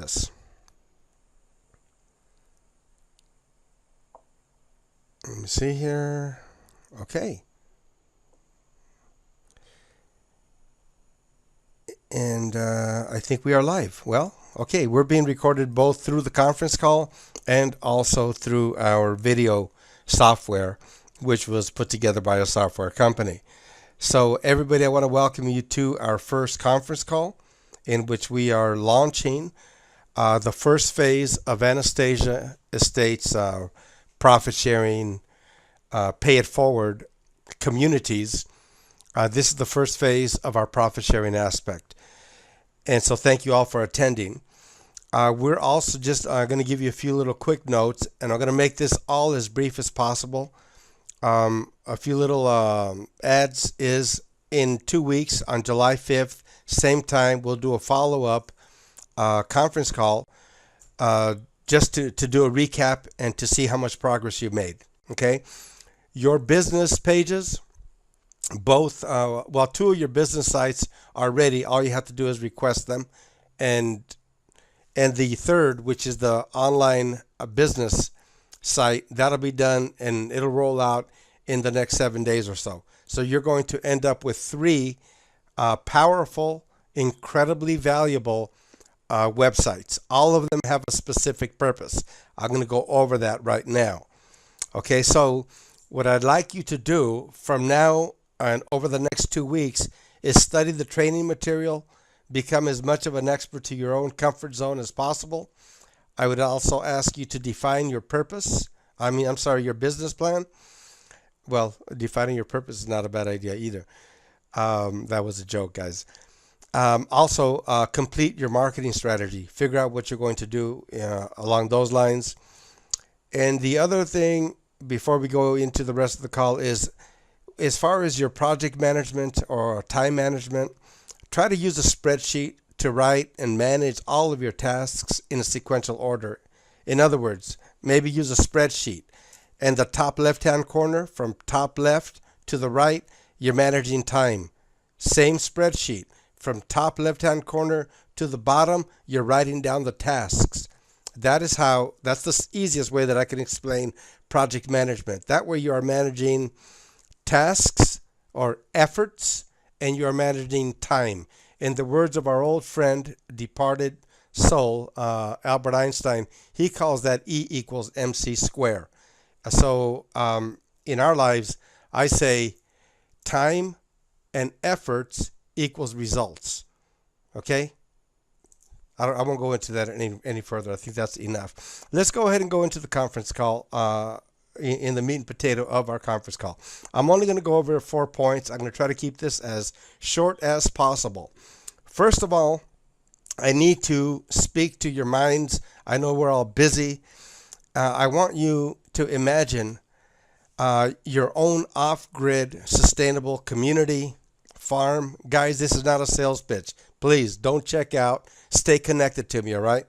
this. Let me see here. Okay. And I think we are live. Well, okay, we're being recorded both through the conference call and also through our video software, which was put together by a software company. So everybody, I want to welcome you to our first conference call in which we are launching the first phase of Anastasia Estates profit sharing Pay It Forward communities. This is the first phase of our profit sharing aspect. And so thank you all for attending. We're also just going to give you a few little quick notes, and I'm going to make this all as brief as possible. A few little ads is in 2 weeks on July 5th, same time, we'll do a follow-up conference call just to do a recap and to see how much progress you've made. Okay, your business pages, both, well, 2 of your business sites are ready. All you have to do is request them. And the third, which is the online business site, that'll be done and it'll roll out in the next 7 days or so. So you're going to end up with 3 powerful, incredibly valuable websites. All of them have a specific purpose. I'm going to go over that right now. Okay, so what I'd like you to do from now and over the next 2 weeks is study the training material, become as much of an expert to your own comfort zone as possible. I would also ask you to define your purpose. Your business plan. Well, defining your purpose is not a bad idea either. That was a joke, guys. Also, complete your marketing strategy. Figure out what you're going to do along those lines. And the other thing, before we go into the rest of the call, is as far as your project management or time management, try to use a spreadsheet to write and manage all of your tasks in a sequential order. In other words, maybe use a spreadsheet. And the top left-hand corner, from top left to the right, you're managing time. Same spreadsheet. From top left-hand corner to the bottom, you're writing down the tasks. That's the easiest way that I can explain project management. That way you are managing tasks or efforts, and you are managing time. In the words of our old friend, departed soul, Albert Einstein, he calls that E equals MC square. So in our lives, I say time and efforts equals results. Okay? I won't go into that any further. I think that's enough. Let's go ahead and go into the conference call, in the meat and potato of our conference call. I'm only going to go over 4 points. I'm going to try to keep this as short as possible. First of all, I need to speak to your minds. I know we're all busy. I want you to imagine your own off-grid sustainable community farm. Guys, this is not a sales pitch. Please don't check out. Stay connected to me, all right?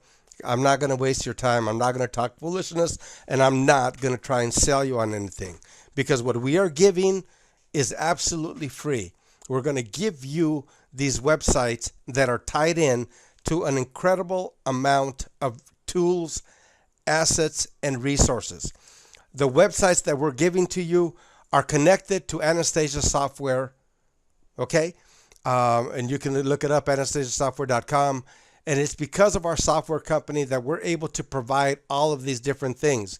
I'm not going to waste your time. I'm not going to talk foolishness, and I'm not going to try and sell you on anything, because what we are giving is absolutely free. We're going to give you these websites that are tied in to an incredible amount of tools, assets, and resources. The websites that we're giving to you are connected to Anastasia software, okay? And you can look it up, anastasiasoftware.com. And it's because of our software company that we're able to provide all of these different things.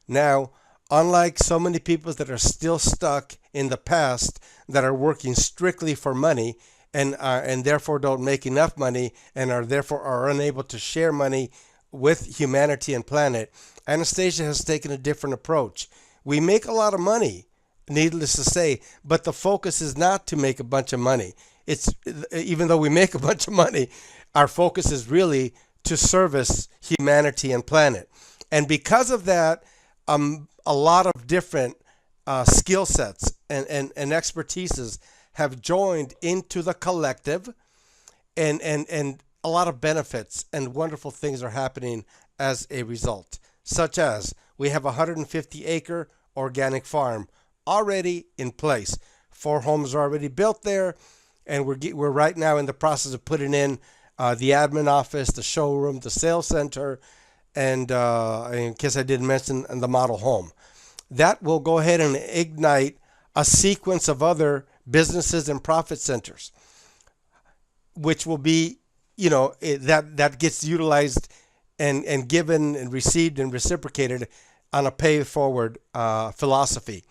Now, unlike so many people that are still stuck in the past, that are working strictly for money and therefore don't make enough money and are unable to share money with humanity and planet, Anastasia has taken a different approach. We make a lot of money, needless to say, but the focus is not to make a bunch of money. Even though we make a bunch of money, our focus is really to service humanity and planet. And because of that, a lot of different skill sets and expertises have joined into the collective, and a lot of benefits and wonderful things are happening as a result, such as we have a 150-acre organic farm already in place. 4 homes are already built there, and we're right now in the process of putting in the admin office, the showroom, the sales center, and in case I didn't mention, and the model home. That will go ahead and ignite a sequence of other businesses and profit centers, which will be, that gets utilized and given and received and reciprocated on a pay it forward philosophy.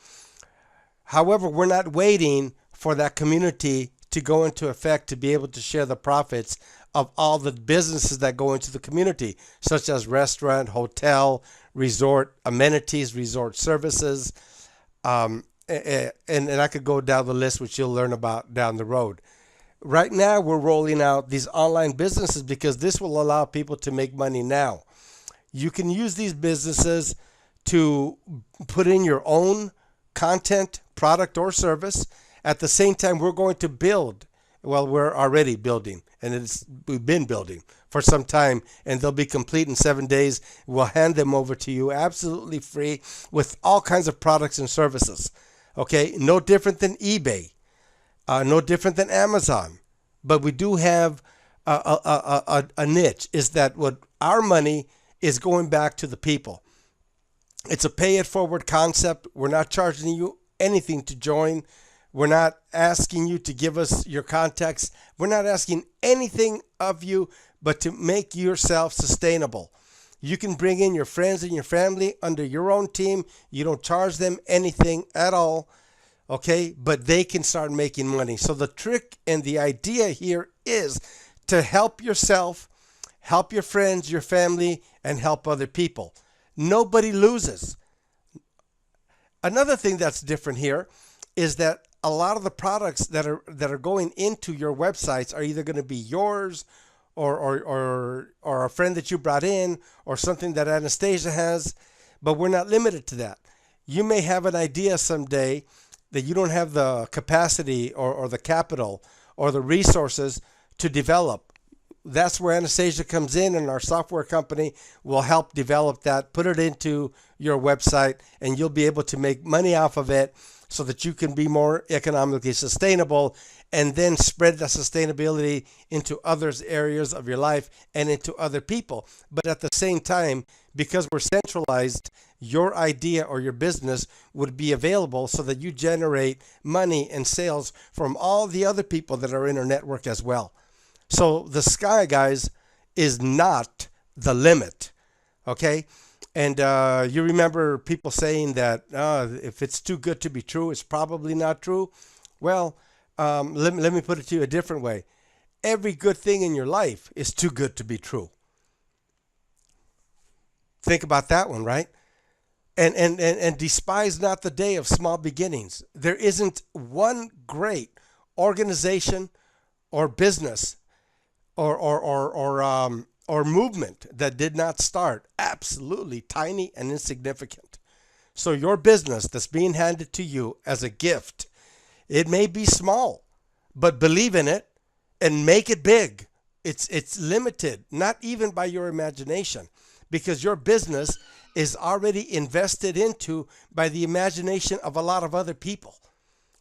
However, we're not waiting for that community to go into effect to be able to share the profits of all the businesses that go into the community, such as restaurant, hotel, resort amenities, resort services, and I could go down the list, which you'll learn about down the road. Right now, we're rolling out these online businesses because this will allow people to make money now. You can use these businesses to put in your own content, product, or service. At the same time, we're going to build. Well, we're already building, and we've been building for some time, and they'll be complete in 7 days. We'll hand them over to you absolutely free with all kinds of products and services. Okay, no different than eBay, no different than Amazon, but we do have a niche. Is that what our money is going back to the people? It's a pay it forward concept. We're not charging you anything to join. We're not asking you to give us your contacts. We're not asking anything of you but to make yourself sustainable. You can bring in your friends and your family under your own team. You don't charge them anything at all, okay? But they can start making money. So the trick and the idea here is to help yourself, help your friends, your family, and help other people. Nobody loses. Another thing that's different here is that a lot of the products that are going into your websites are either going to be yours or a friend that you brought in or something that Anastasia has, but we're not limited to that. You may have an idea someday that you don't have the capacity or the capital or the resources to develop. That's where Anastasia comes in, and our software company will help develop that, put it into your website, and you'll be able to make money off of it so that you can be more economically sustainable and then spread the sustainability into other areas of your life and into other people. But at the same time, because we're centralized, your idea or your business would be available so that you generate money and sales from all the other people that are in our network as well. So the sky, guys, is not the limit, okay? And you remember people saying that if it's too good to be true, it's probably not true. Well, let me put it to you a different way. Every good thing in your life is too good to be true. Think about that one, right? And despise not the day of small beginnings. There isn't one great organization or business or movement that did not start absolutely tiny and insignificant. So your business that's being handed to you as a gift, it may be small, but believe in it and make it big. It's limited, not even by your imagination, because your business is already invested into by the imagination of a lot of other people.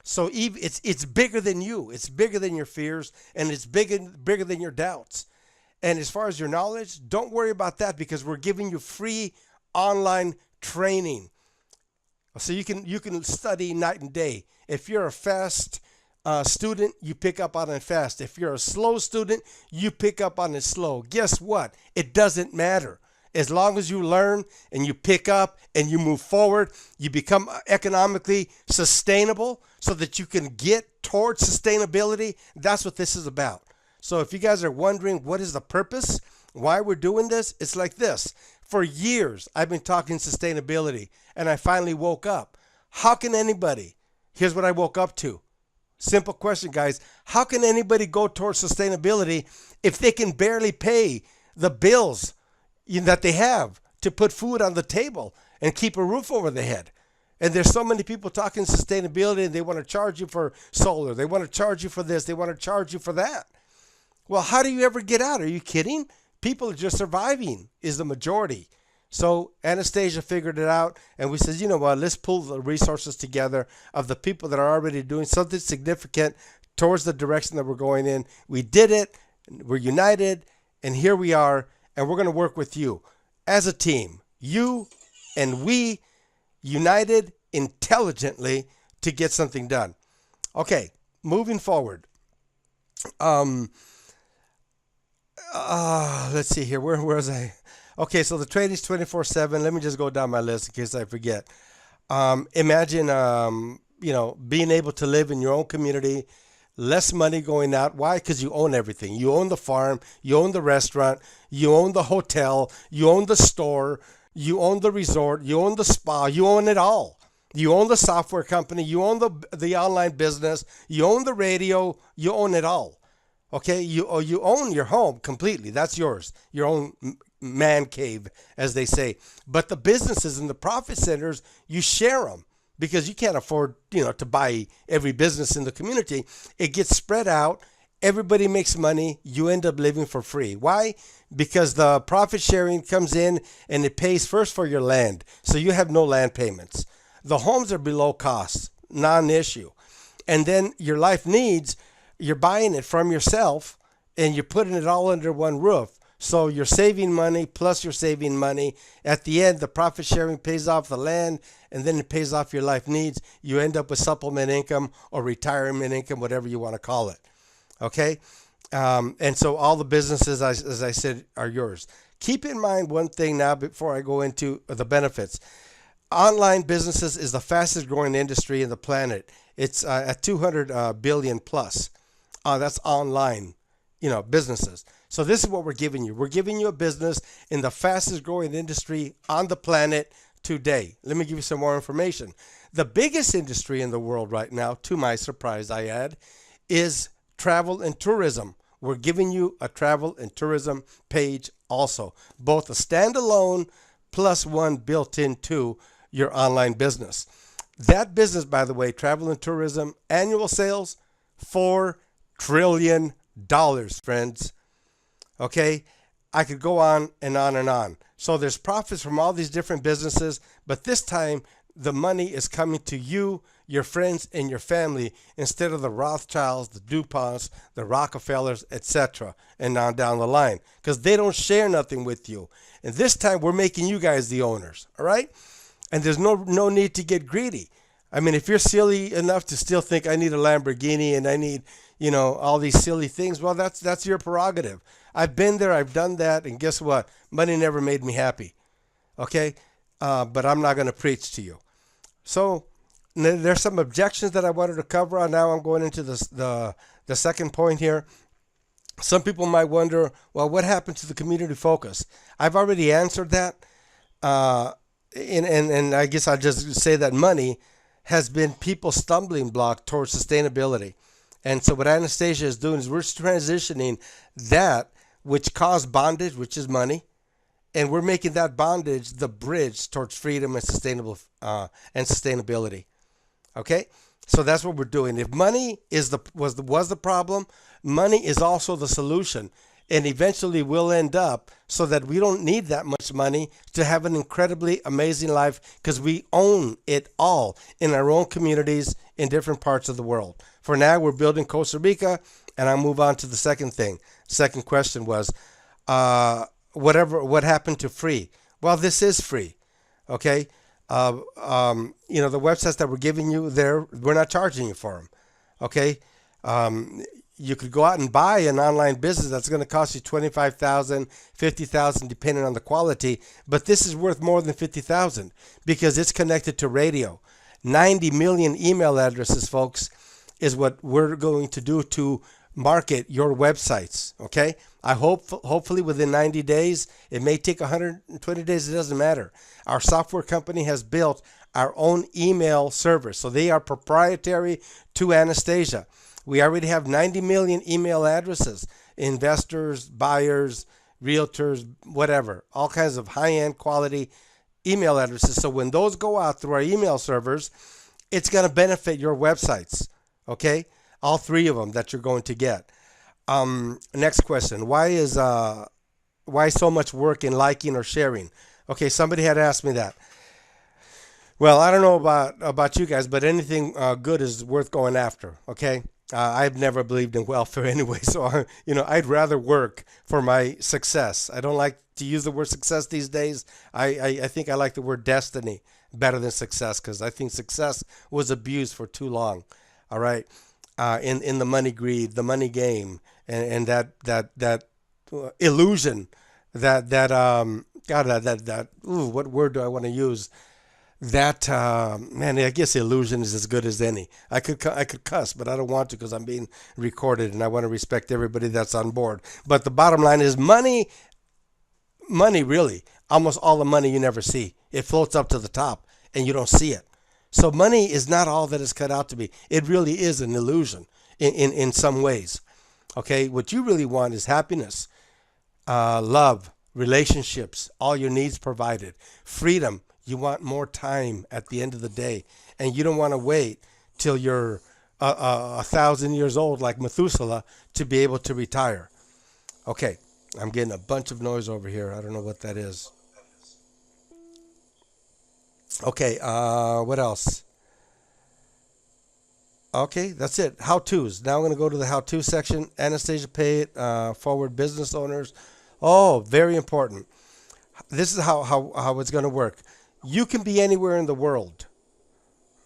So it's bigger than you. It's bigger than your fears, and it's bigger than your doubts. And as far as your knowledge, don't worry about that, because we're giving you free online training. So you can study night and day. If you're a fast student, you pick up on it fast. If you're a slow student, you pick up on it slow. Guess what? It doesn't matter. As long as you learn and you pick up and you move forward, you become economically sustainable so that you can get towards sustainability. That's what this is about. So if you guys are wondering what is the purpose, why we're doing this, it's like this. For years, I've been talking sustainability, and I finally woke up. How can anybody, here's what I woke up to. Simple question, guys. How can anybody go towards sustainability if they can barely pay the bills that they have to put food on the table and keep a roof over their head? And there's so many people talking sustainability, and they want to charge you for solar. They want to charge you for this. They want to charge you for that. Well, how do you ever get out? Are you kidding? People are just surviving is the majority. So Anastasia figured it out, and we said, you know what, let's pull the resources together of the people that are already doing something significant towards the direction that we're going in. We did it. We're united, and here we are, and we're going to work with you as a team. You and we united intelligently to get something done. Okay, moving forward. Let's see here. Where was I? Okay, so the trading's 24/7. Let me just go down my list in case I forget. Imagine, being able to live in your own community, less money going out. Why? Because you own everything. You own the farm, you own the restaurant, you own the hotel, you own the store, you own the resort, you own the spa, you own it all. You own the software company, you own the online business, you own the radio, you own it all. Okay, you own your home completely. That's yours, your own man cave, as they say. But the businesses and the profit centers, you share them because you can't afford, to buy every business in the community. It gets spread out. Everybody makes money. You end up living for free. Why? Because the profit sharing comes in and it pays first for your land. So you have no land payments. The homes are below cost, non-issue. And then your life needs, you're buying it from yourself and you're putting it all under one roof. So you're saving money, plus you're saving money. At the end, the profit sharing pays off the land, and then it pays off your life needs. You end up with supplement income or retirement income, whatever you want to call it. Okay? And so all the businesses, as I said, are yours. Keep in mind one thing now before I go into the benefits. Online businesses is the fastest growing industry in the planet. It's at 200 billion plus. That's online, businesses. So this is what we're giving you. We're giving you a business in the fastest growing industry on the planet today. Let me give you some more information. The biggest industry in the world right now, to my surprise, I add, is travel and tourism. We're giving you a travel and tourism page also, both a standalone plus one built into your online business. That business, by the way, travel and tourism, annual sales, $4 trillion, friends. Okay, I could go on and on and on. So there's profits from all these different businesses, but this time the money is coming to you, your friends, and your family instead of the Rothschilds, the DuPonts, the Rockefellers, etc., and on down the line, because they don't share nothing with you. And this time we're making you guys the owners, all right? And there's no need to get greedy. I mean, if you're silly enough to still think I need a Lamborghini and I need, all these silly things, well, that's your prerogative. I've been there, I've done that, and guess what? Money never made me happy. Okay? But I'm not going to preach to you. So there's some objections that I wanted to cover on. Now I'm going into the second point here. Some people might wonder, well, what happened to the community focus? I've already answered that. And I guess I'll just say that money has been people's stumbling block towards sustainability. And so what Anastasia is doing is we're transitioning that which caused bondage, which is money, and we're making that bondage the bridge towards freedom and sustainability. Okay, so that's what we're doing. If money was the problem, money is also the solution, and eventually we'll end up so that we don't need that much money to have an incredibly amazing life because we own it all in our own communities in different parts of the world. For now, we're building Costa Rica, and I'll move on to the second thing. Second question was, what happened to free? Well, this is free, okay? The websites that we're giving you there, we're not charging you for them, okay? You could go out and buy an online business that's going to cost you $25,000, $50,000, depending on the quality, but this is worth more than $50,000 because it's connected to radio. 90 million email addresses, folks, is what we're going to do to market your websites, okay? I hopefully within 90 days, it may take 120 days, it doesn't matter. Our software company has built our own email server, so they are proprietary to Anastasia. We already have 90 million email addresses, investors, buyers, realtors, whatever, all kinds of high-end quality email addresses. So when those go out through our email servers, it's going to benefit your websites, okay? All three of them that you're going to get. Next question. Why so much work in liking or sharing? Okay, somebody had asked me that. Well, I don't know about you guys, but anything good is worth going after, okay? I've never believed in welfare anyway, so I'd rather work for my success. I don't like to use the word success these days. I think I like the word destiny better than success because I think success was abused for too long. All right, in the money greed, the money game, and that illusion, that God, that ooh, what word do I want to use? That man, I guess illusion is as good as any. I could cuss, but I don't want to because I'm being recorded, and I want to respect everybody that's on board. But the bottom line is money really, almost all the money you never see. It floats up to the top, and you don't see it. So money is not all that it's cut out to be. It really is an illusion in some ways. Okay, what you really want is happiness, love, relationships, all your needs provided, freedom. You want more time at the end of the day, and you don't want to wait till you're 1,000 years old like Methuselah to be able to retire. Okay, I'm getting a bunch of noise over here. I don't know what that is. Okay, what else? Okay, that's it. How to's. Now I'm going to go to the how to section. Anastasia Pay It, forward business owners. Oh, very important. This is how it's going to work. You can be anywhere in the world.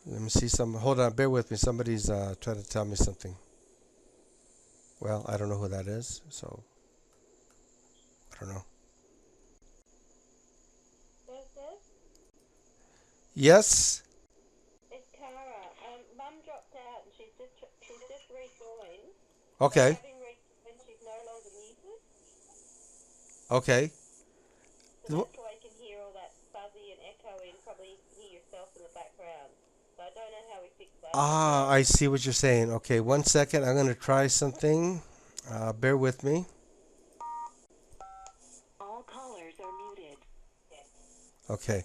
Let me see some. Hold on, bear with me. Somebody's trying to tell me something. Well, I don't know who that is, so I don't know. Yes, yes. Yes. It's Cara. Mum dropped out and she's just rejoined. But Okay. having rejoined, she's no longer muted. Okay. So that's why you can hear all that fuzzy and echoing. Probably hear yourself in the background. So I don't know how we fix that, but Ah, yeah. I see what you're saying. Okay, 1 second. I'm going to try something. Bear with me. All callers are muted. Yeah. Okay.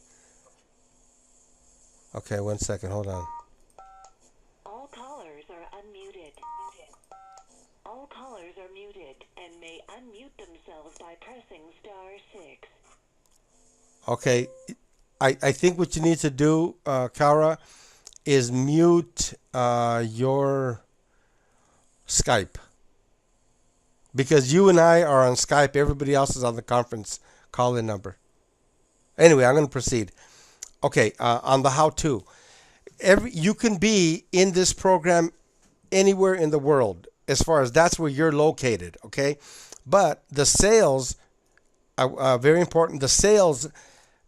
Okay, 1 second. Hold on. All callers are unmuted. All callers are muted and may unmute themselves by pressing *6. Okay. I think what you need to do, Kara, is mute your Skype because you and I are on Skype. Everybody else is on the conference call-in number. Anyway, I'm going to proceed. Okay, on the how-to. You can be in this program anywhere in the world as far as that's where you're located, okay? But the sales are very important. The sales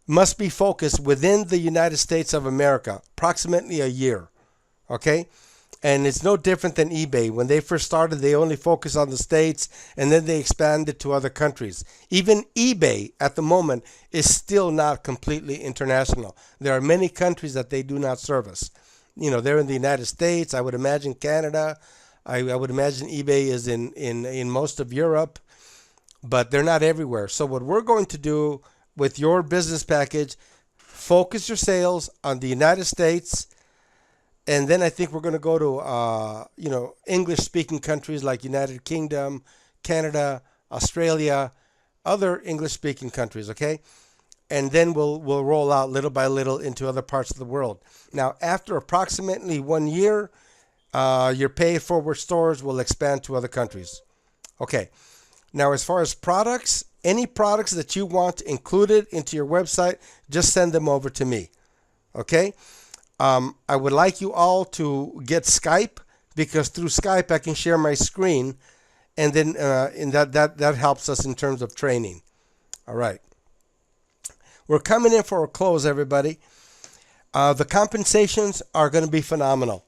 must be focused within the United States of America, approximately a year, okay? And it's no different than eBay. When they first started, they only focused on the States and then they expanded to other countries. Even eBay at the moment is still not completely international. There are many countries that they do not service. They're in the United States. I would imagine Canada. I would imagine eBay is in most of Europe, but they're not everywhere. So what we're going to do with your business package, focus your sales on the United States, and then I think we're going to go to English-speaking countries like United Kingdom, Canada, Australia, other English-speaking countries. Okay, and then we'll roll out little by little into other parts of the world. Now, after approximately 1 year, your Pay It Forward stores will expand to other countries. Okay. Now, as far as products, any products that you want included into your website, just send them over to me. Okay? I would like you all to get Skype because through Skype I can share my screen, and then that helps us in terms of training. All right. We're coming in for a close, everybody. The compensations are going to be phenomenal.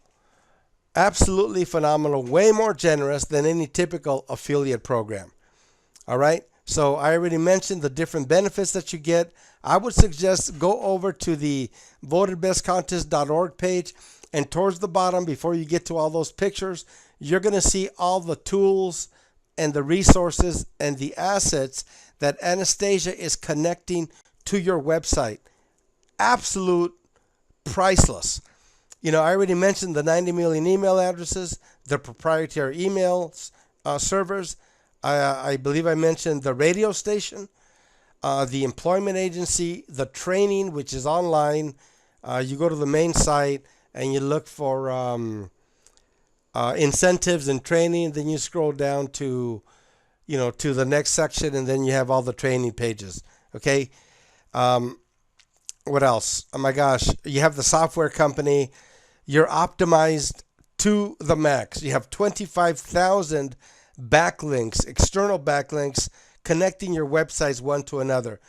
Absolutely phenomenal. Way more generous than any typical affiliate program. All right. So I already mentioned the different benefits that you get. I would suggest go over to the votedbestcontest.org page, and towards the bottom, before you get to all those pictures, you're going to see all the tools and the resources and the assets that Anastasia is connecting to your website. Absolute priceless. I already mentioned the 90 million email addresses, the proprietary emails servers. I believe I mentioned the radio station, the employment agency, the training, which is online. You go to the main site and you look for incentives and training. Then you scroll down to, to the next section, and then you have all the training pages. Okay. Um, what else? Oh my gosh, you have the software company. You're optimized to the max. You have 25,000 backlinks, external backlinks, connecting your websites one to another.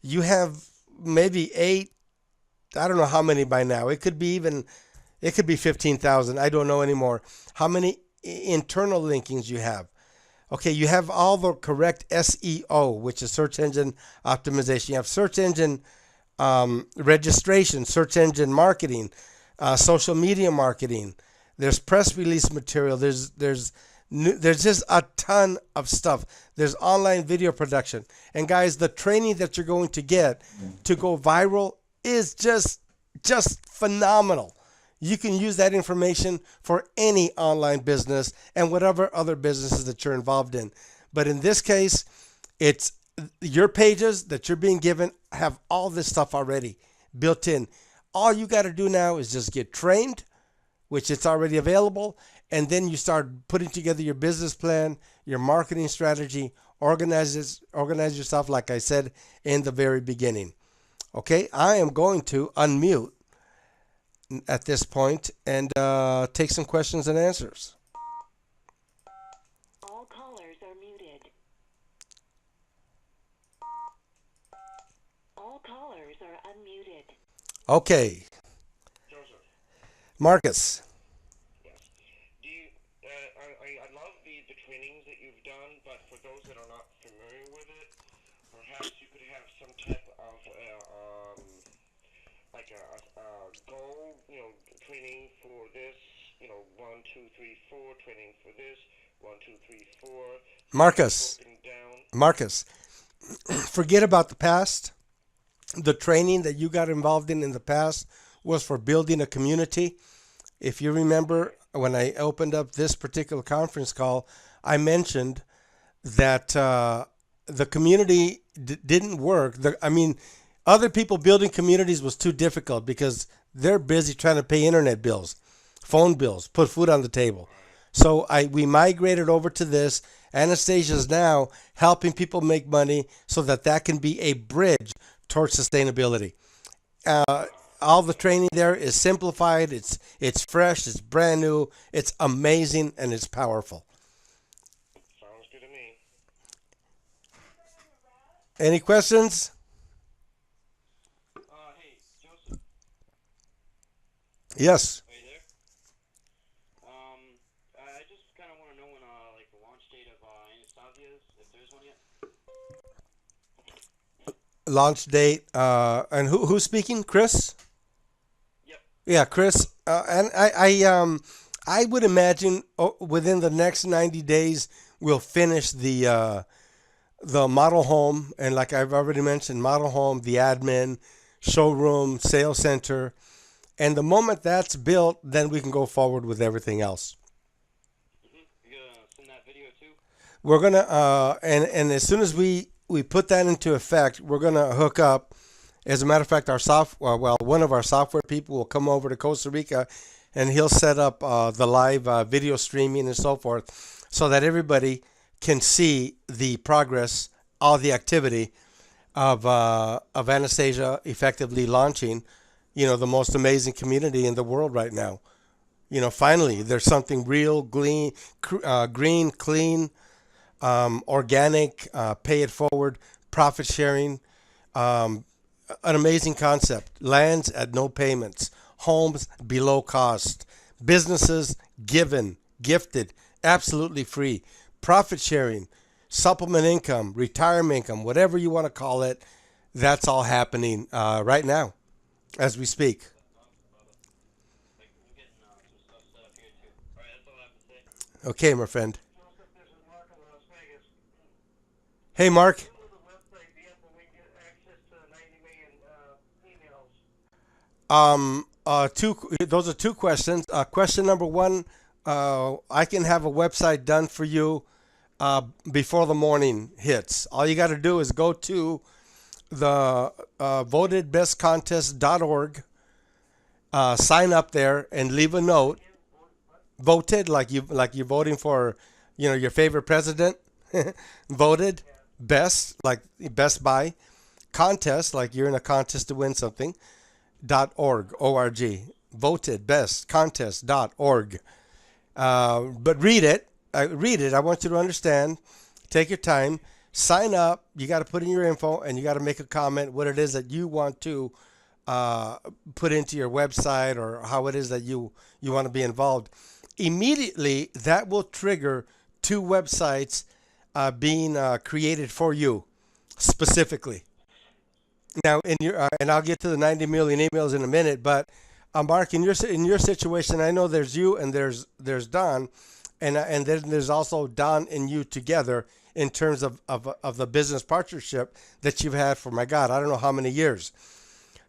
You have maybe eight, I don't know how many by now. It could be 15,000. I don't know anymore. How many internal linkings you have? Okay, you have all the correct SEO, which is search engine optimization. You have search engine registration, search engine marketing, social media marketing. There's press release material. There's just a ton of stuff. There's online video production. And guys, the training that you're going to get to go viral is just phenomenal. You can use that information for any online business and whatever other businesses that you're involved in. But in this case, it's your pages that you're being given have all this stuff already built in. All you got to do now is just get trained, which it's already available, and then you start putting together your business plan, your marketing strategy, organize yourself like I said in the very beginning. Okay, I am going to unmute at this point and take some questions and answers. All callers are muted. All callers are unmuted. Okay, Joseph, Marcus. yes. Do you, I love the trainings that you've done, but for those that are not familiar with it, perhaps you could have some type of like a goal, training for this, 1, 2, 3, 4, training for this, 1, 2, 3, 4. Marcus, Broken down. Marcus, forget about the past. The training that you got involved in the past was for building a community. If you remember, when I opened up this particular conference call, I mentioned that the community didn't work. Other people building communities was too difficult because they're busy trying to pay internet bills, phone bills, put food on the table. So we migrated over to this. Anastasia is now helping people make money so that can be a bridge towards sustainability. All the training there is simplified. It's fresh. It's brand new. It's amazing and it's powerful. Sounds good to me. Any questions? Hey, Joseph, Yes. are you there? I just kind of want to know when, like, the launch date of Anastasia is, if there's one yet. Launch date. And who's speaking? Chris? Yep. Yeah, Chris. And I would imagine within the next 90 days we'll finish the model home, and like I've already mentioned, model home, the admin, showroom, sales center, and the moment that's built, then we can go forward with everything else. You gonna send that video too? We're gonna and as soon as we put that into effect, we're gonna hook up. As a matter of fact, one of our software people will come over to Costa Rica, and he'll set up the live video streaming and so forth, so that everybody can see the progress, all the activity of Anastasia effectively launching, the most amazing community in the world right now. Finally, there's something real, green, clean, organic, pay it forward, profit sharing, an amazing concept. Lands at no payments, homes below cost, businesses gifted, absolutely free, profit sharing, supplement income, retirement income, whatever you want to call it. That's all happening right now as we speak. Like, we're getting some stuff set up here too. All right, that's all I have to say. Okay, my friend. Joseph, this is Mark in Las Vegas. Hey, Mark. When will the website be up when we get access to 90 million emails? Those are two questions. Question number one, I can have a website done for you before the morning hits. All you got to do is go to the votedbestcontest.org, sign up there, and leave a note. Voted, like you're voting for, your favorite president. Voted. Best, like Best Buy. Contest, like you're in a contest to win something. .org, O-R-G. Voted best contest.org. But read it. Read it. I want you to understand. Take your time. Sign up. You got to put in your info, and you got to make a comment what it is that you want to put into your website, or how it is that you want to be involved. Immediately, that will trigger 2 websites being created for you specifically. Now, and I'll get to the 90 million emails in a minute, but Mark, in your situation, I know there's you and there's Don, and then there's also Don and you together in terms of the business partnership that you've had for, my God, I don't know how many years.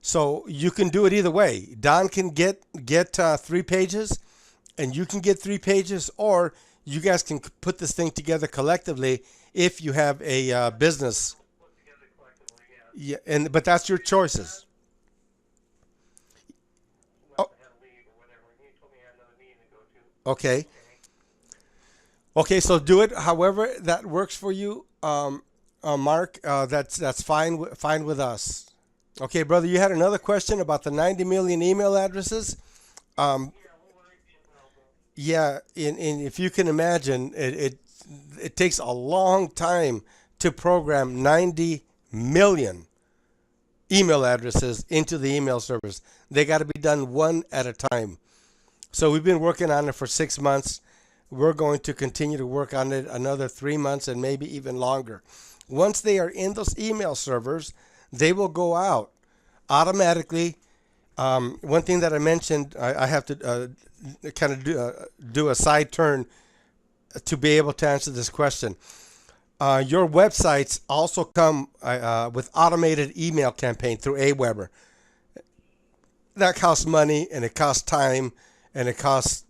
So you can do it either way. Don can get 3 pages, and you can get 3 pages, or you guys can put this thing together collectively if you have a business. Yeah, but that's your choices. Oh, okay. Okay, so do it however that works for you, Mark. That's fine with us. Okay, brother, you had another question about the 90 million email addresses. Um, yeah, in if you can imagine, it takes a long time to program 90 million email addresses into the email service. They got to be done one at a time. So we've been working on it for 6 months. We're going to continue to work on it another 3 months and maybe even longer. Once they are in those email servers, they will go out automatically. One thing that I mentioned, I have to kind of do a side turn to be able to answer this question. Your websites also come with automated email campaign through Aweber. That costs money, and it costs time, and it costs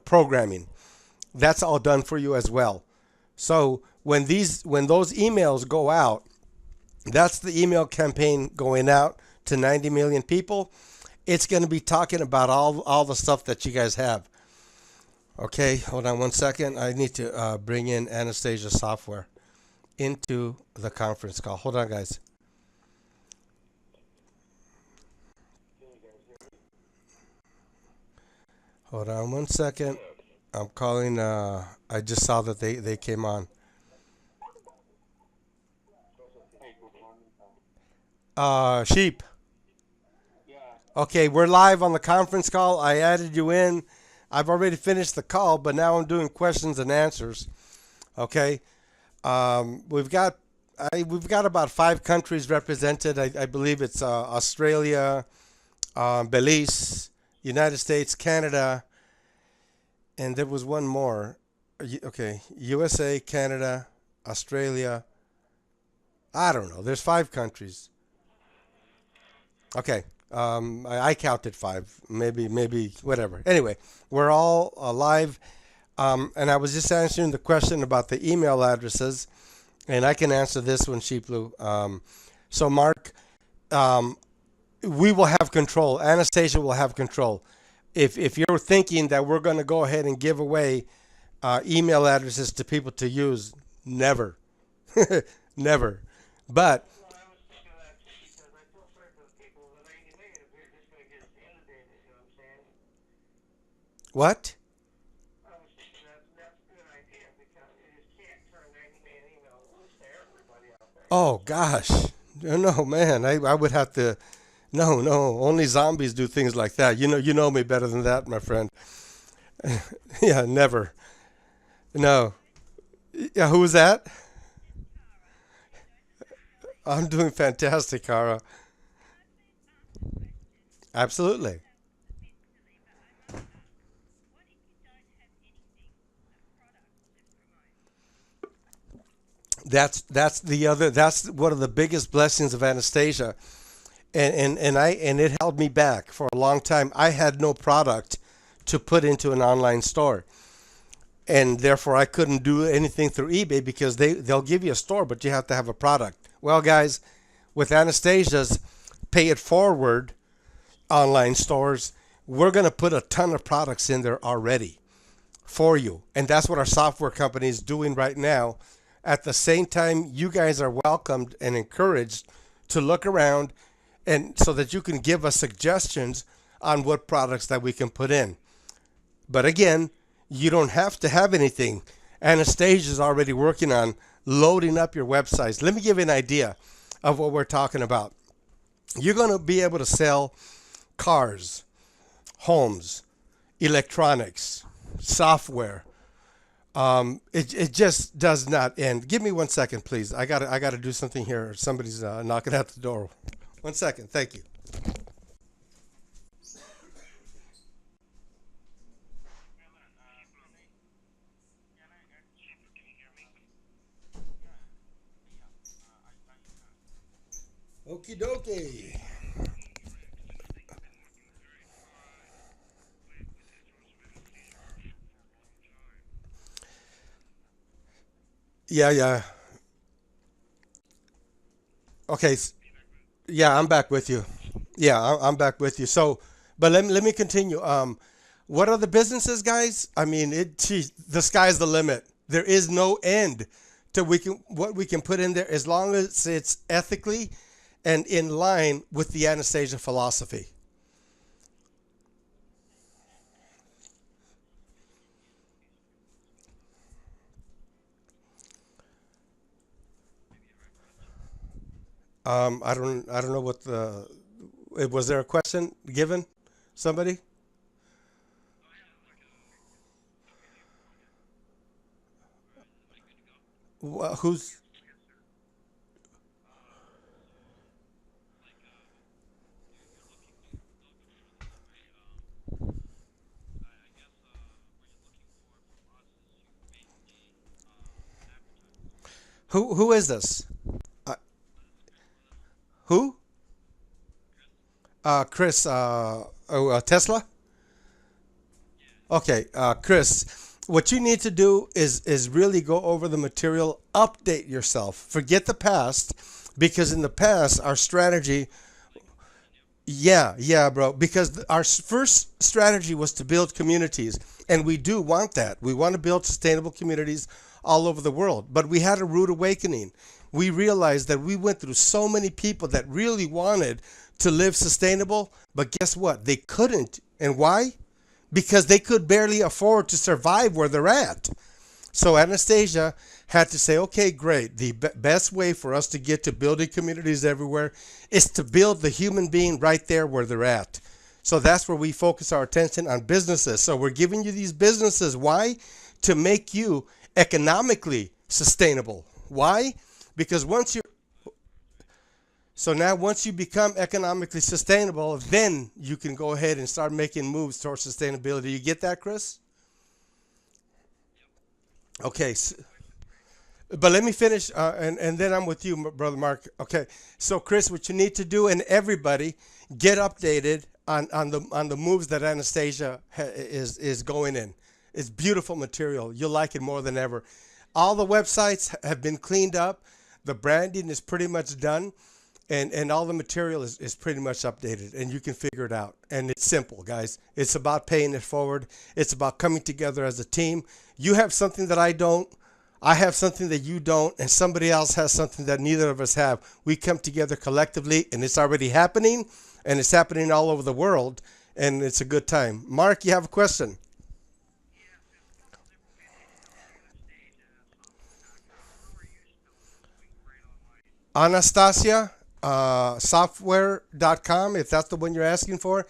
programming. That's all done for you as well. So when those emails go out, that's the email campaign going out to 90 million people. It's going to be talking about all the stuff that you guys have. Okay, hold on one second. I need to bring in Anastasia software into the conference call. Hold on, guys. Hold on one second. I'm calling. I just saw that they came on. Sheep. Okay, we're live on the conference call. I added you in. I've already finished the call, but now I'm doing questions and answers. Okay, we've got about 5 countries represented. I believe it's Australia, Belize, United States, Canada, and there was one more. Okay, USA, Canada, Australia. I don't know. There's 5 countries. Okay. I counted 5, maybe whatever. Anyway, we're all live, and I was just answering the question about the email addresses, and I can answer this one, Sheep Blue. So, Mark, we will have control. Anastasia will have control. If you're thinking that we're going to go ahead and give away email addresses to people to use, never, never. But what? Oh gosh, no man, I would have to. No, only zombies do things like that. You know me better than that, my friend. Yeah, never. No. Yeah, who was that? I'm doing fantastic, Cara. Absolutely. That's one of the biggest blessings of Anastasia, and it held me back for a long time. I had no product to put into an online store, and therefore I couldn't do anything through eBay because they'll give you a store, but you have to have a product. Well, guys, with Anastasia's Pay It Forward online stores, we're going to put a ton of products in there already for you. And that's what our software company is doing right now. At the same time, you guys are welcomed and encouraged to look around and so that you can give us suggestions on what products that we can put in. But again, you don't have to have anything. Anastasia is already working on loading up your websites. Let me give you an idea of what we're talking about. You're going to be able to sell cars, homes, electronics, software. It just does not end. Give me 1 second, please. I gotta do something here. Somebody's knocking at the door. 1 second. Thank you. Okie dokie. Yeah, yeah. Okay. Yeah, I'm back with you. Yeah, I'm back with you. So, but let me continue. What are the businesses, guys? I mean, geez, the sky's the limit. There is no end to what we can put in there as long as it's ethically and in line with the Anastasia philosophy. I don't know what the was there a question given somebody. Who's who is this? Uh, who? Chris. Tesla. Okay, Chris, what you need to do is really go over the material, update yourself, forget the past, because in the past our strategy, yeah, yeah, bro, because our first strategy was to build communities, and we do want that. We want to build sustainable communities all over the world, but we had a rude awakening. We realized that we went through so many people that really wanted to live sustainable, but guess what? They couldn't. And why? Because they could barely afford to survive where they're at. So Anastasia had to say, okay, great. The best way for us to get to building communities everywhere is to build the human being right there where they're at. So that's where we focus our attention on businesses. So we're giving you these businesses. Why? To make you economically sustainable. Why? Because once you become economically sustainable, then you can go ahead and start making moves towards sustainability. You get that, Chris? Okay, but let me finish, and then I'm with you, brother Mark. Okay, so Chris, what you need to do, and everybody, get updated on the moves that Anastasia is going in. It's beautiful material. You'll like it more than ever. All the websites have been cleaned up. The branding is pretty much done. And all the material is pretty much updated, and you can figure it out. And it's simple, guys. It's about paying it forward. It's about coming together as a team. You have something that I don't. I have something that you don't, and somebody else has something that neither of us have. We come together collectively, and it's already happening, and it's happening all over the world, and it's a good time. Mark, you have a question? Anastasia, software.com, if that's the one you're asking for.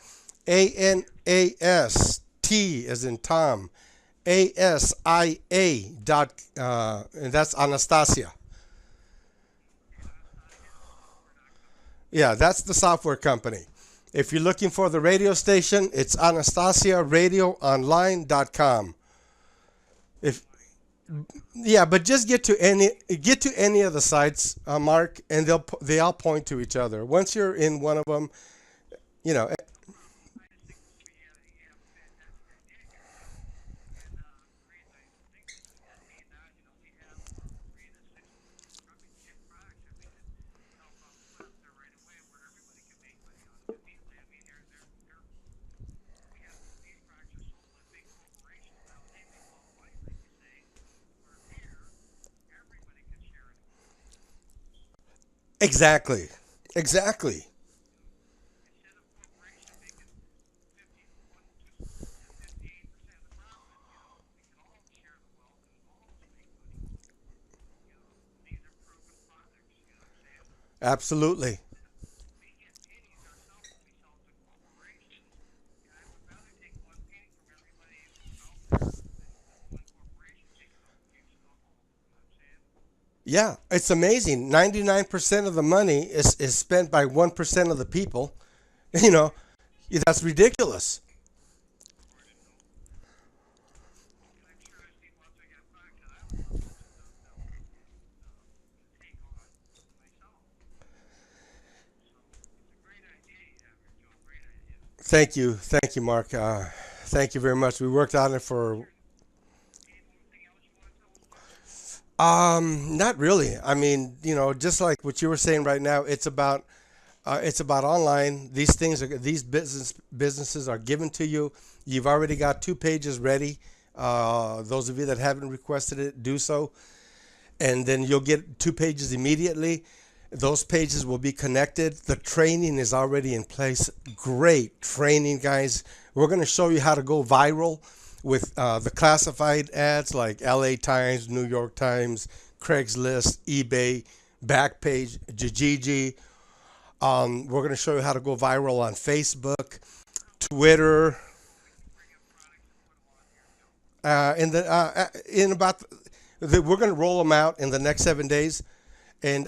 ANAST as in Tom. ASIA dot, and that's Anastasia. Yeah, that's the software company. If you're looking for the radio station, it's AnastasiaRadioOnline.com. If Yeah, but just get to any of the sites, Mark, and they all point to each other. Once you're in one of them, you know. Exactly. Exactly. Absolutely. Yeah, it's amazing. 99% of the money is spent by 1% of the people. You know, that's ridiculous. Thank you. Thank you, Mark. Thank you very much. We worked on it for not really. I mean, just like what you were saying right now, it's about online. These businesses are given to you. You've already got 2 pages ready. Those of you that haven't requested it, do so, and then you'll get 2 pages immediately. Those pages will be connected. The training is already in place. Great training, guys. We're going to show you how to go viral with the classified ads like LA Times, New York Times, Craigslist, eBay, Backpage, Kijiji. We're going to show you how to go viral on Facebook, Twitter, in about we're going to roll them out in the next 7 days, and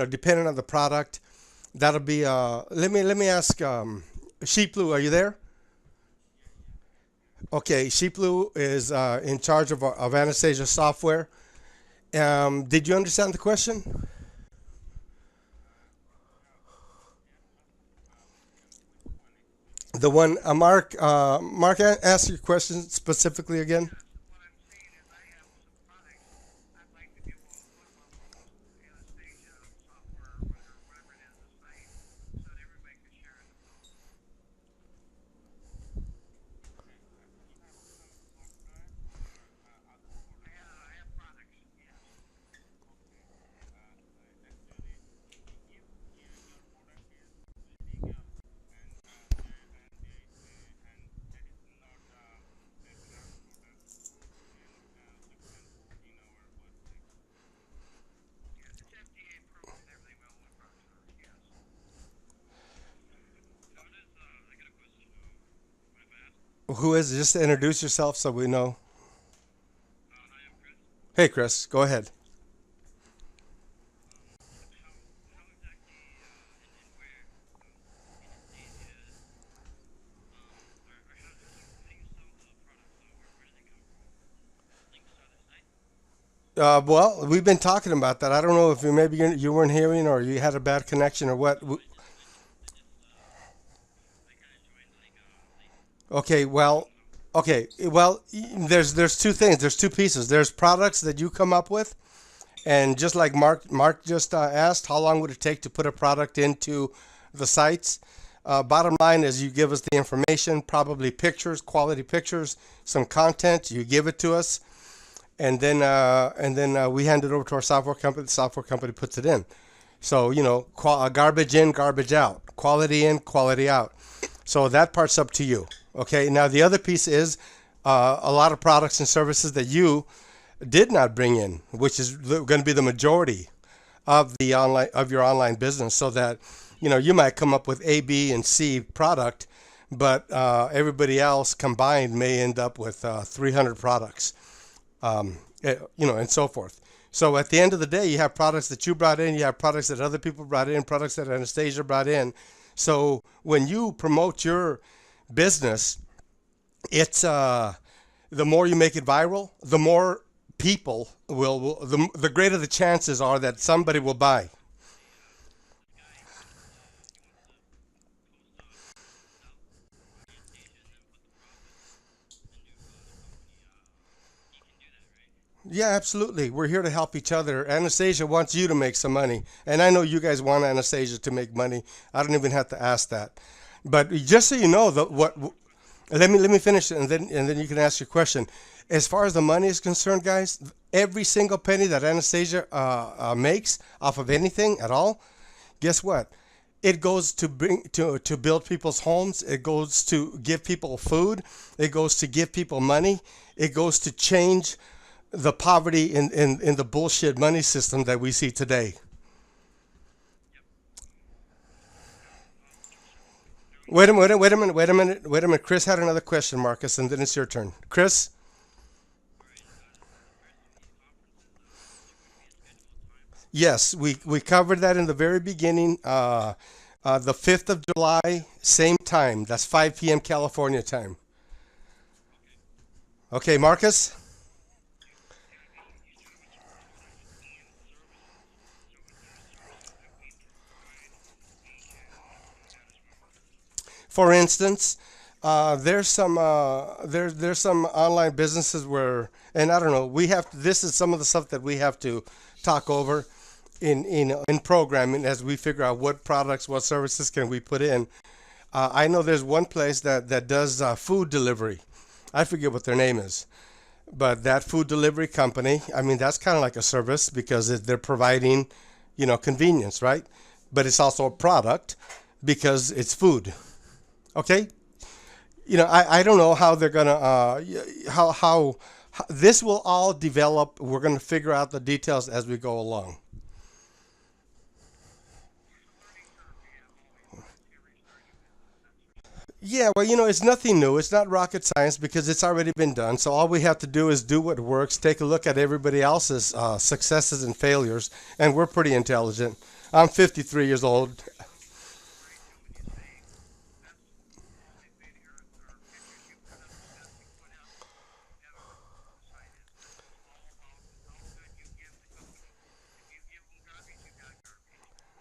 depending on the product, that'll be. Let me ask. Sheep Blue, are you there? Okay, Sheep Blue is in charge of Anastasia software. Did you understand the question? The one, Mark, ask your question specifically again. Who is it? Just to introduce yourself so we know. Hey, Chris, go ahead. Well, we've been talking about that. I don't know if you weren't hearing or you had a bad connection or what. Okay, well, there's two things. There's two pieces. There's products that you come up with, and just like Mark just asked, how long would it take to put a product into the sites? Bottom line is you give us the information, probably pictures, quality pictures, some content. You give it to us, and then we hand it over to our software company. The software company puts it in. So garbage in, garbage out, quality in, quality out. So that part's up to you. Okay. Now the other piece is a lot of products and services that you did not bring in, which is going to be the majority of your online business. So that you might come up with A, B, and C product, but everybody else combined may end up with 300 products, and so forth. So at the end of the day, you have products that you brought in, you have products that other people brought in, products that Anastasia brought in. So when you promote your business, it's the more you make it viral, the more people the greater the chances are that somebody will buy. Yeah, absolutely. We're here to help each other. Anastasia wants you to make some money, and I know you guys want Anastasia to make money. I don't even have to ask that. But just so you know, let me finish, and then you can ask your question. As far as the money is concerned, guys, every single penny that Anastasia makes off of anything at all, guess what? It goes to bring to build people's homes. It goes to give people food. It goes to give people money. It goes to change the poverty in the bullshit money system that we see today. Wait a minute. Chris had another question, Marcus, and then it's your turn. Chris? Yes, we covered that in the very beginning. The 5th of July, same time. That's 5 p.m. California time. Okay, Marcus? For instance, there's some online businesses where, and I don't know, we have this is some of the stuff that we have to talk over in programming as we figure out what products, what services can we put in. I know there's one place that does food delivery. I forget what their name is, but that food delivery company, I mean, that's kind of like a service because they're providing, convenience, right? But it's also a product because it's food. Okay, I don't know how they're gonna how this will all develop. We're gonna figure out the details as we go along. Yeah, well, it's nothing new. It's not rocket science because it's already been done. So all we have to do is do what works, take a look at everybody else's successes and failures, and we're pretty intelligent. I'm 53 years old.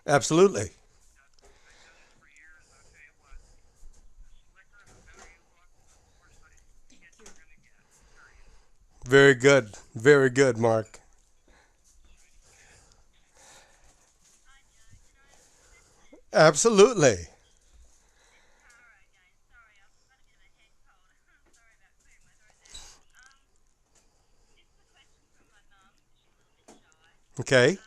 Absolutely. Very good. Very good, Mark. Absolutely. Okay.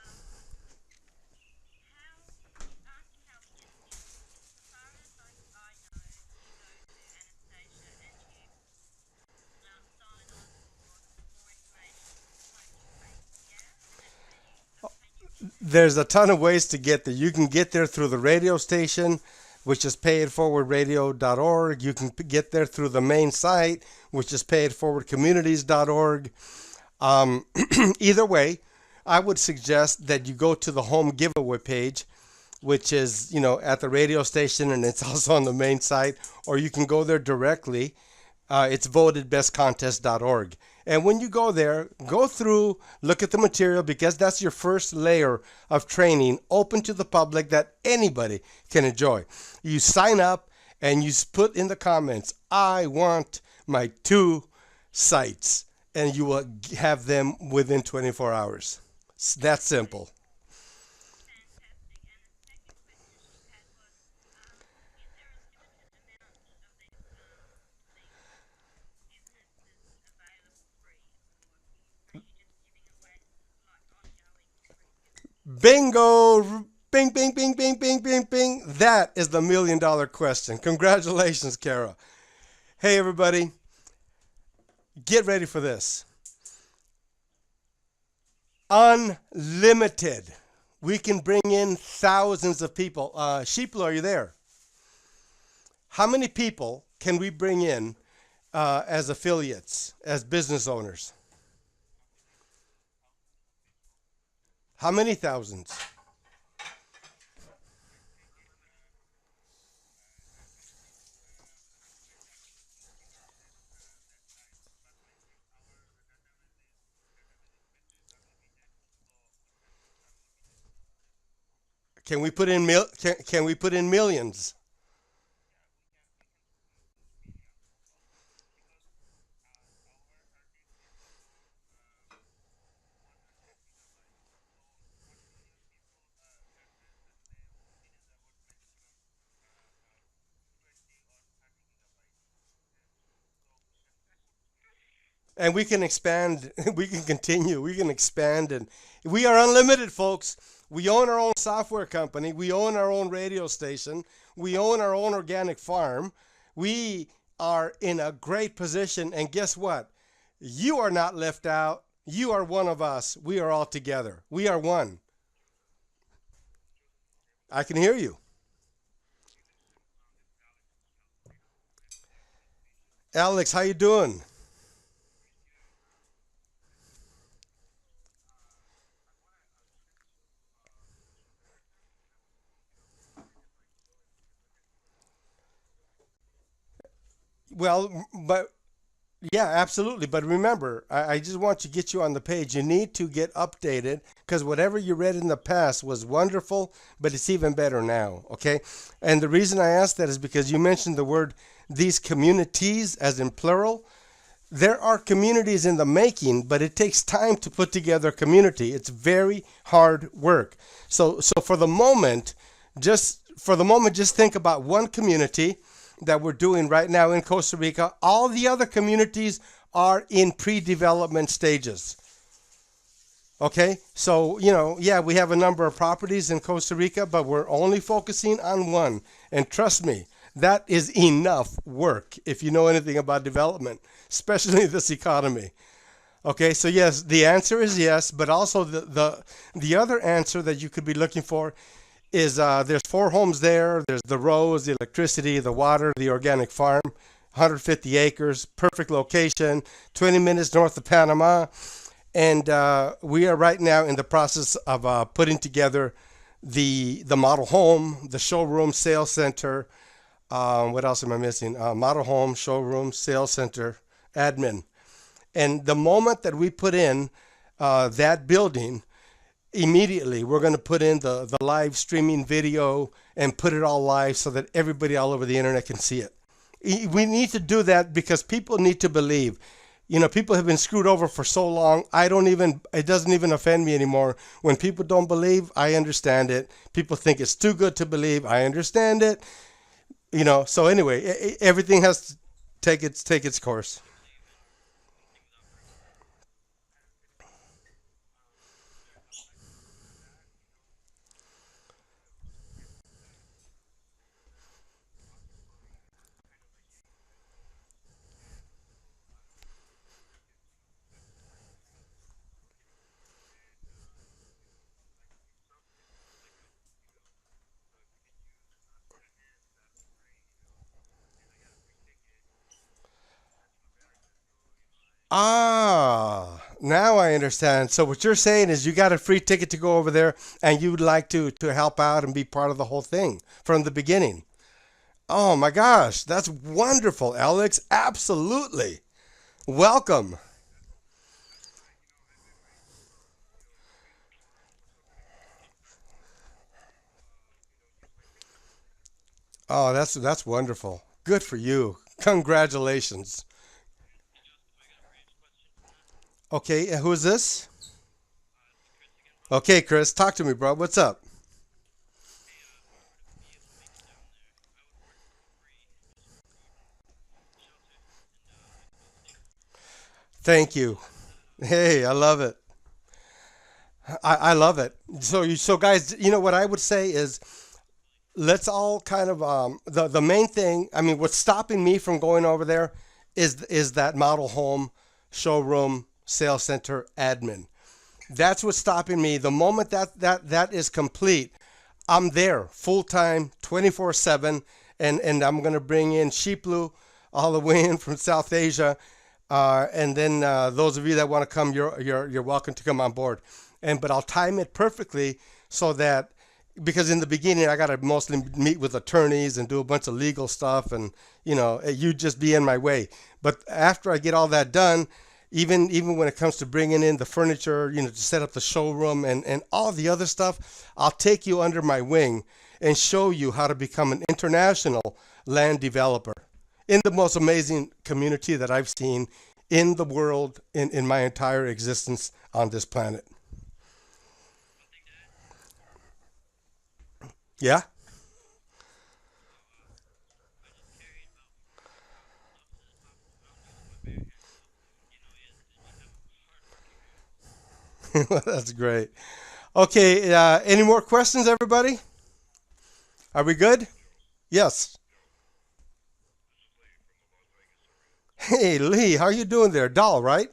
There's a ton of ways to get there. You can get there through the radio station, which is payitforwardradio.org. You can get there through the main site, which is payitforwardcommunities.org. Either way, I would suggest that you go to the home giveaway page, which is, at the radio station and it's also on the main site, or you can go there directly. It's votedbestcontest.org. And when you go there, go through, look at the material because that's your first layer of training open to the public that anybody can enjoy. You sign up and you put in the comments, I want my two sites, and you will have them within 24 hours. It's that simple. Bingo! Bing, bing, bing, bing, bing, bing, bing. That is the $1 million question. Congratulations, Kara. Hey, everybody, get ready for this. Unlimited. We can bring in thousands of people. Sheeplo, are you there? How many people can we bring in as affiliates, as business owners? How many thousands? Can we put in millions? and we can expand. We can continue. We can expand, and we are unlimited, folks. We own our own software company. We own our own radio station. We own our own organic farm. We are in a great position, and guess what? You are not left out. You are one of us. We are all together. We are one. I can hear you. Alex, how you doing? Well, but yeah, absolutely. But remember, I just want to get you on the page. You need to get updated because whatever you read in the past was wonderful, but it's even better now. Okay. And the reason I asked that is because you mentioned the word these communities as in plural. There are communities in the making, but it takes time to put together a community. It's very hard work. So for the moment, just think about one community that we're doing right now in Costa Rica. All the other communities are in pre-development stages. Okay, so yeah, we have a number of properties in Costa Rica, but we're only focusing on one. And trust me, that is enough work if you know anything about development, especially this economy. Okay, so yes, the answer is yes, but also the other answer that you could be looking for is there's four homes there. There's the roads, the electricity, the water, the organic farm, 150 acres, perfect location, 20 minutes north of Panama. And we are right now in the process of putting together the model home, the showroom, sales center. What else am I missing? Model home, showroom, sales center, admin. And the moment that we put in that building, immediately we're going to put in the live streaming video and put it all live so that everybody all over the internet can see it. We need to do that because people need to believe. People have been screwed over for so long. It doesn't even offend me anymore. When people don't believe, I understand it. People think it's too good to believe. I understand it. So anyway, everything has to take its course. Ah, now I understand. So what you're saying is you got a free ticket to go over there and you would like to help out and be part of the whole thing from the beginning. Oh my gosh, that's wonderful, Alex. Absolutely. Welcome. Oh, that's wonderful. Good for you. Congratulations. Okay, and who is this? Okay, Chris, talk to me, bro. What's up? Thank you. Hey, I love it. I love it. So guys, what I would say is let's all kind of the main thing. I mean, what's stopping me from going over there is that model home, showroom, sales center admin. That's what's stopping me. The moment that is complete, I'm there full time, 24/7, and I'm gonna bring in Sheeplu all the way in from South Asia, and then those of you that want to come, you're welcome to come on board. But I'll time it perfectly so that because in the beginning I gotta mostly meet with attorneys and do a bunch of legal stuff, and you just be in my way. But after I get all that done, even when it comes to bringing in the furniture, to set up the showroom and all the other stuff, I'll take you under my wing and show you how to become an international land developer in the most amazing community that I've seen in the world in my entire existence on this planet. Yeah? That's great. Okay, any more questions, everybody? Are we good? Yes. Hey, Lee, how you doing there? Doll, right?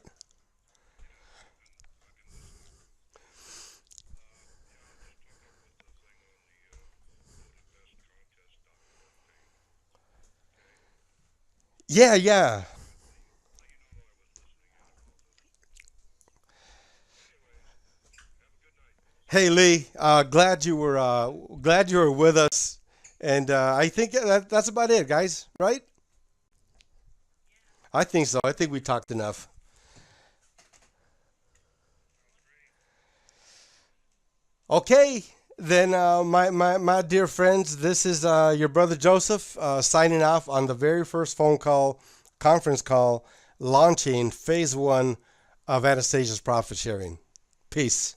Yeah, yeah. Hey, Lee, glad you were with us, and I think that's about it, guys. Right? I think so. I think we talked enough. Okay, then, my dear friends, this is your brother Joseph signing off on the very first conference call, launching phase one of Anastasia's profit sharing. Peace.